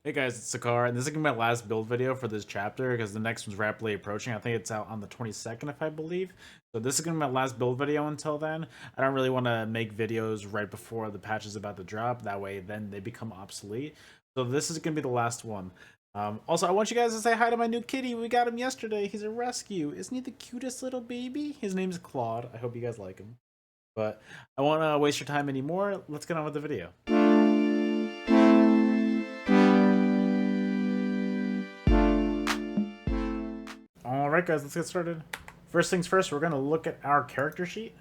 Hey guys, it's Sekaar, and this is gonna be my last build video for this chapter because the next one's rapidly approaching. I think it's out on the 22nd, if I believe. So this is gonna be my last build video until then. I don't really want to make videos right before the patch is about to drop. That way, then they become obsolete. So this is gonna be the last one. Also, I want you guys to say hi to my new kitty. We got him yesterday. He's a rescue. Isn't he the cutest little baby? His name's Claude. I hope you guys like him. But I won't waste your time anymore. Let's get on with the video. Alright guys, let's get started. First things first, we're going to look at our character sheet.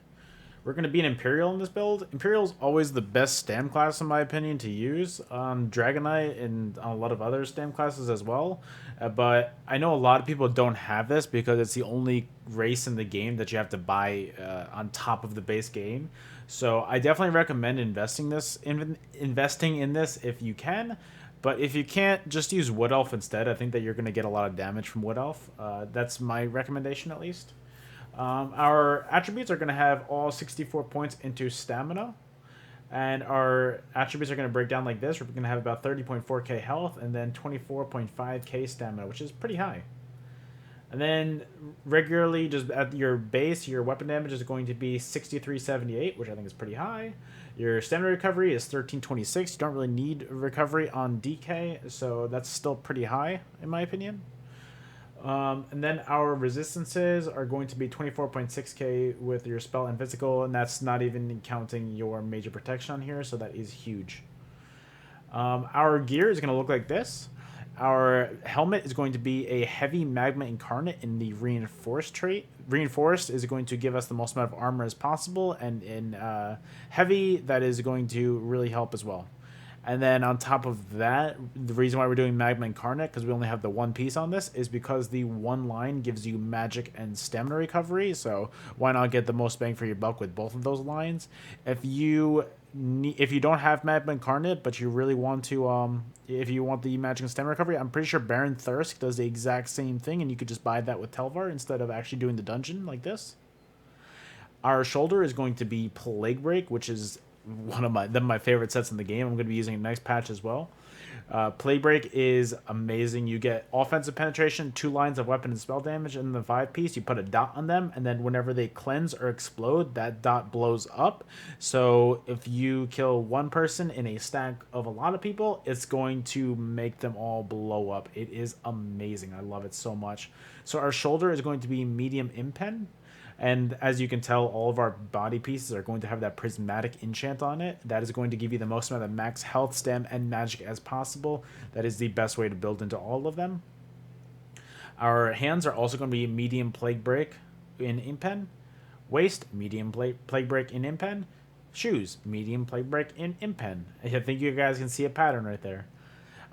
We're going to be an Imperial in this build. Imperial is always the best stam class in my opinion to use on Dragon Knight and on a lot of other stam classes as well. But I know a lot of people don't have this because it's the only race in the game that you have to buy on top of the base game. So I definitely recommend investing in this if you can. But if you can't, just use Wood Elf instead. I think that you're going to get a lot of damage from Wood Elf. That's my recommendation, at least. Our attributes are going to have all 64 points into stamina. And our attributes are going to break down like this. We're going to have about 30.4k health and then 24.5k stamina, which is pretty high. And then regularly, just at your base, your weapon damage is going to be 6378, which I think is pretty high. Your stamina recovery is 1326. You don't really need recovery on DK, so that's still pretty high, in my opinion. And then our resistances are going to be 24.6k with your spell and physical, and that's not even counting your major protection on here, so that is huge. Our gear is going to look like this. Our helmet is going to be a heavy magma incarnate in the reinforced trait. Reinforced is going to give us the most amount of armor as possible, and in heavy, that is going to really help as well. And then on top of that, the reason why we're doing Magma Incarnate, because we only have the one piece on this, is because the one line gives you magic and stamina recovery. So why not get the most bang for your buck with both of those lines? If you don't have Magma Incarnate, but you really want to, if you want the magic and stamina recovery, I'm pretty sure Baron Thirsk does the exact same thing, and you could just buy that with Telvar instead of actually doing the dungeon like this. Our shoulder is going to be Plague Break, which is one of my favorite sets in the game. I'm going to be using it next patch as well. Plague Break is amazing. You get offensive penetration, 2 lines of weapon and spell damage, and the 5 piece. You put a dot on them, and then whenever they cleanse or explode, that dot blows up. So if you kill one person in a stack of a lot of people, it's going to make them all blow up. It is amazing. I love it so much. So our shoulder is going to be medium impen. And as you can tell, all of our body pieces are going to have that prismatic enchant on it. That is going to give you the most amount of max health, stam, and magic as possible. That is the best way to build into all of them. Our hands are also going to be medium plague break in impen. Waist, medium plague break in impen. Shoes, medium plague break in impen. I think you guys can see a pattern right there.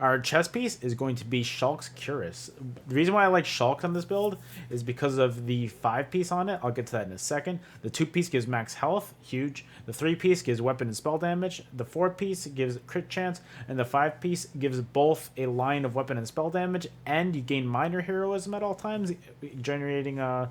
Our chest piece is going to be Shulk's Cuirass. The reason why I like Shulk on this build is because of the 5 piece on it. I'll get to that in a second. The 2 piece gives max health, huge. The 3 piece gives weapon and spell damage. The 4 piece gives crit chance. And the 5 piece gives both a line of weapon and spell damage, and you gain minor heroism at all times, generating 1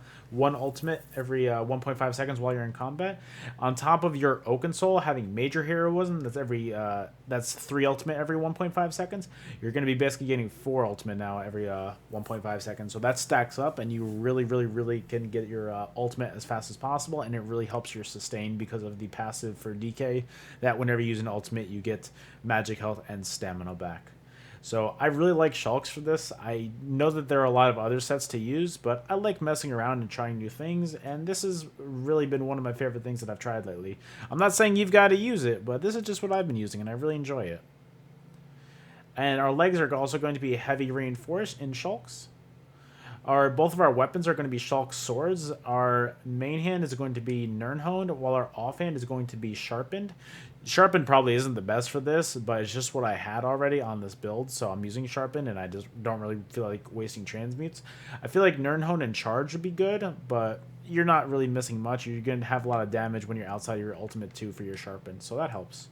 ultimate every 1.5 seconds while you're in combat. On top of your Oaken Soul having major heroism, that's 3 ultimate every 1.5 seconds. You're going to be basically getting 4 ultimate now every 1.5 seconds. So that stacks up, and you really can get your ultimate as fast as possible, and it really helps your sustain because of the passive for DK, that whenever you use an ultimate, you get magic health and stamina back. So I really like Shulks for this. I know that there are a lot of other sets to use, but I like messing around and trying new things, and this has really been one of my favorite things that I've tried lately. I'm not saying you've got to use it, but this is just what I've been using, and I really enjoy it. And our legs are also going to be heavy reinforced in Shulks. Both of our weapons are going to be Shulk swords. Our main hand is going to be Nirnhoned, while our offhand is going to be Sharpened. Sharpened probably isn't the best for this, but it's just what I had already on this build, so I'm using Sharpened, and I just don't really feel like wasting transmutes. I feel like Nirnhoned and Charge would be good, but you're not really missing much. You're going to have a lot of damage when you're outside of your ultimate too for your Sharpened, so that helps.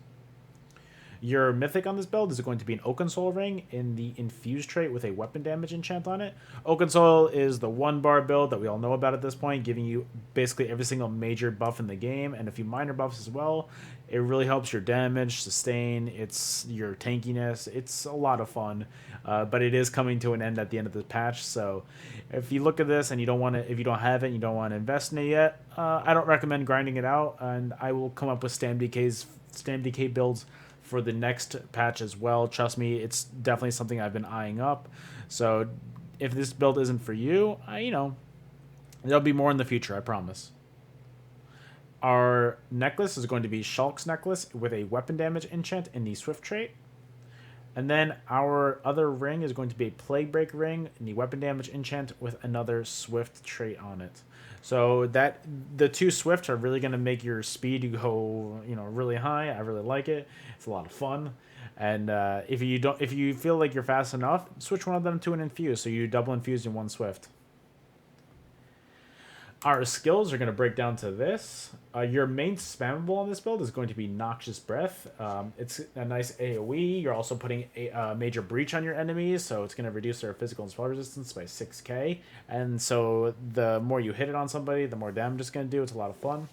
Your mythic on this build is going to be an Oaken Soul ring in the infused trait with a weapon damage enchant on it. Oaken Soul is the 1-bar build that we all know about at this point, giving you basically every single major buff in the game and a few minor buffs as well. It really helps your damage, sustain, it's your tankiness. It's a lot of fun, but it is coming to an end at the end of the patch. So if you look at this and you don't want to, if you don't have it, and you don't want to invest in it yet, I don't recommend grinding it out. And I will come up with StamDK builds for the next patch as well. Trust me, it's definitely something I've been eyeing up. So if this build isn't for you, there'll be more in the future, I promise. Our necklace is going to be Shulk's necklace with a weapon damage enchant in the Swift trait. And then our other ring is going to be a Plague Break ring in the weapon damage enchant with another Swift trait on it. So that the 2 Swifts are really going to make your speed go, really high. I really like it. It's a lot of fun. And if you feel like you're fast enough, switch one of them to an infuse, so you double infuse in 1 Swift. Our skills are going to break down to this. Your main spammable on this build is going to be Noxious Breath. It's a nice AoE. You're also putting a major breach on your enemies, so it's going to reduce their physical and spell resistance by 6k. And so the more you hit it on somebody, the more damage it's going to do. It's a lot of fun.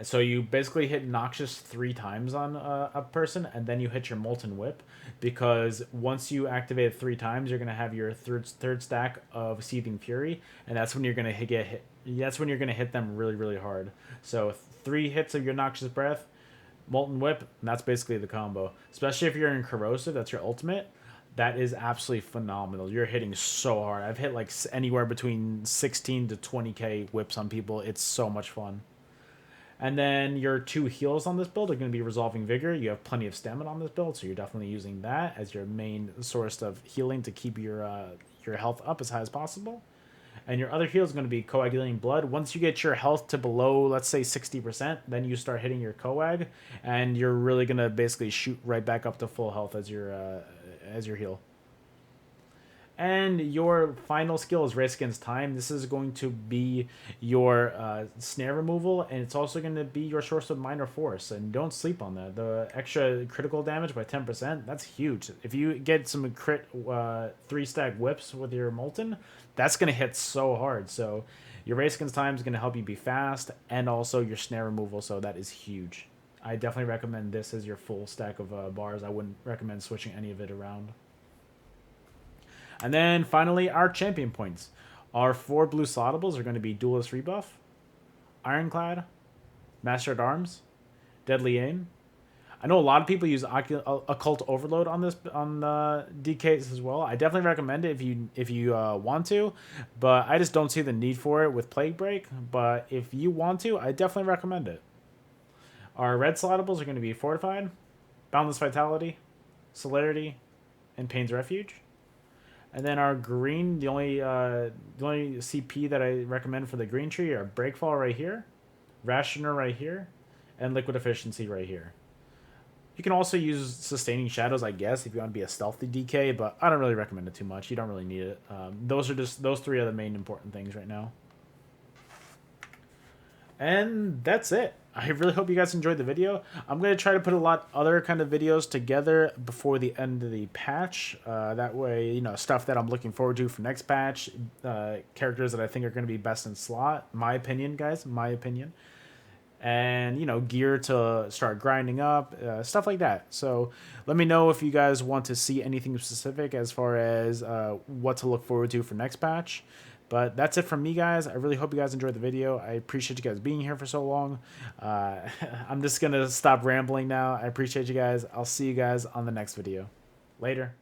So you basically hit Noxious 3 times on a person, and then you hit your Molten Whip, because once you activate it 3 times, you're gonna have your third stack of Seething Fury, and that's when you're gonna get hit. That's when you're gonna hit them really, really hard. So 3 hits of your Noxious Breath, Molten Whip, and that's basically the combo. Especially if you're in Corrosive, that's your ultimate. That is absolutely phenomenal. You're hitting so hard. I've hit like anywhere between 16 to 20k whips on people. It's so much fun. And then your 2 heals on this build are going to be Resolving Vigor. You have plenty of stamina on this build, so you're definitely using that as your main source of healing to keep your health up as high as possible. And your other heal is going to be Coagulating Blood. Once you get your health to below, let's say 60%, then you start hitting your coag, and you're really going to basically shoot right back up to full health as your heal. And your final skill is Race Against Time. This is going to be your snare removal, and it's also going to be your source of minor force. And don't sleep on that. The extra critical damage by 10%, that's huge. If you get some crit 3-stack whips with your Molten, that's going to hit so hard. So your Race Against Time is going to help you be fast, and also your snare removal, so that is huge. I definitely recommend this as your full stack of bars. I wouldn't recommend switching any of it around. And then finally, our champion points. Our 4 blue slottables are going to be Duelist Rebuff, Ironclad, Master at Arms, Deadly Aim. I know a lot of people use Occult Overload on DKs as well. I definitely recommend it if you want to, but I just don't see the need for it with Plague Break. But if you want to, I definitely recommend it. Our red slottables are going to be Fortified, Boundless Vitality, Celerity, and Pain's Refuge. And then our green, the only CP that I recommend for the green tree are Breakfall right here, Rationer right here, and Liquid Efficiency right here. You can also use Sustaining Shadows, I guess, if you want to be a stealthy DK, but I don't really recommend it too much. You don't really need it. Those 3 are the main important things right now. And that's it. I really hope you guys enjoyed the video. I'm going to try to put a lot other kind of videos together before the end of the patch. That way, stuff that I'm looking forward to for next patch. Characters that I think are going to be best in slot. My opinion, guys. My opinion. And, gear to start grinding up. Stuff like that. So let me know if you guys want to see anything specific as far as what to look forward to for next patch. But that's it from me, guys. I really hope you guys enjoyed the video. I appreciate you guys being here for so long. I'm just going to stop rambling now. I appreciate you guys. I'll see you guys on the next video. Later.